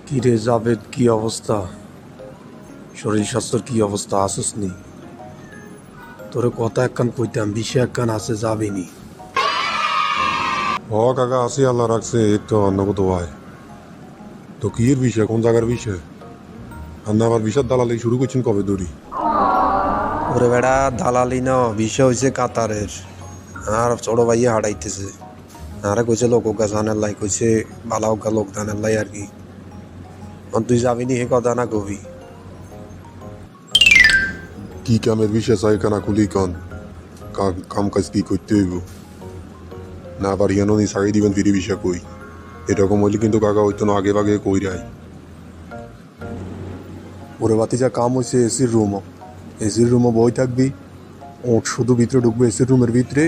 কি রে জাভেদ, কি অবস্থা? শরীর স্বাস্থ্যের কি অবস্থা? আসুস নি? তোরে কথা একখান কইতাম, বিষয় একখান আছে, যাবি নি? হ কাকা আছি, আল্লাহ রাখছে, এই তো অন্য কোথাও ভাই। তো কি এর বিষয়, কোন জায়গার বিষয়? আপনি আবার বিষাদ দালালি শুরু করছেন কবে ধরি? ওরে বেড়া, দালালি না, বিষয় হয়েছে কাতারের। আর ছোট ভাইয়া হারাইতেছে। আরে কইছে লোক ওগা জানার লাই, কইছে বালা ওগা লোক দানের লাই আর কি। তুই যাবি নি হে কথা না কবি? কি কামের বিষয় চাই কানা খুলি কন? কাম কাজ কি করতে হইব? না আবার ইয়ানো নি সারি দিবেন ফিরি বিষয় কই? এরকম হইলে কিন্তু কাকা হইতো না, আগে ভাগে কই রাই। ওরে বাতি যা কাম হয়েছে এসির রুমও। এসির রুমও বই থাকবি। ওট শুধু ভিতরে ঢুকবে এসির রুমের ভিতরে।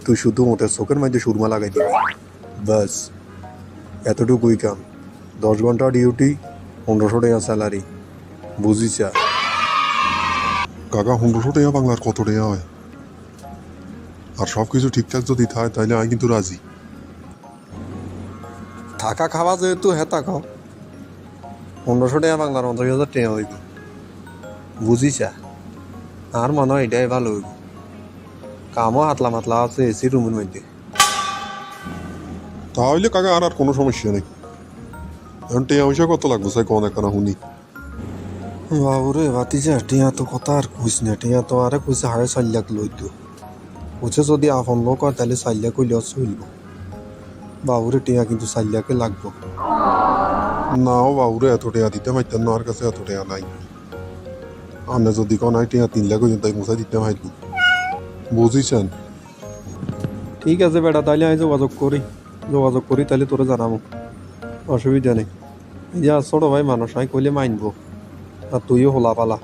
তুই শুধু ওটের চোখের মধ্যে সুরমা লাগাই দিবি, বাস। এতটুকুই কাম। 10 ঘন্টা ডিউটি, 1500 টাকা স্যালারি, বুঝিছা? কাকা 1500 টাকা বাংলার কত টাকা হয়? আর সব কিছু ঠিকঠাক যদি থাকে তাইলে আমি কিন্তু রাজি। থাকা খাওয়া যেহেতু হেতা খাও, 1500 টাকা বাংলার 50,000 টাকা হইব, বুঝিছা? আর মনে হয় এটাই ভালো হইব। কামও হাতলা মাতলা আছে এসি রুমের মধ্যে। তাহলে কাকা আর কোনো সমস্যা নেই। এখন টেয়া পয়সা কত লাগবে স্যার কোন একখানা শুনি। বাবুরে বাতিজা, টিয়া তো কথা আর কইস না। টিয়া তো আরে কইছে 4.5 লাখ লইতো। কইছে যদি আপন লোক হয় তাহলে 4 লাখ হইলেও চলব। বাবুরে টিয়া কিন্তু 4 লাখে লাগবো। না ও বাবুরে এত টাকা দিতে পারতেন না, আর কাছে এত টাকা নাই। আপনি যদি কোন আই টাকা 3 লাখ হইতেন তাই মুসাই দিতে পারতেন, বুঝিছেন? ঠিক আছে বেটা, তাইলে আমি যোগাযোগ করি তাহলে তোরে জানাবো। অসুবিধা নেই। ইয়া ছোট ভাই মানুষ, আমি কইলে মানবো। আর তুইও হোলা পালা।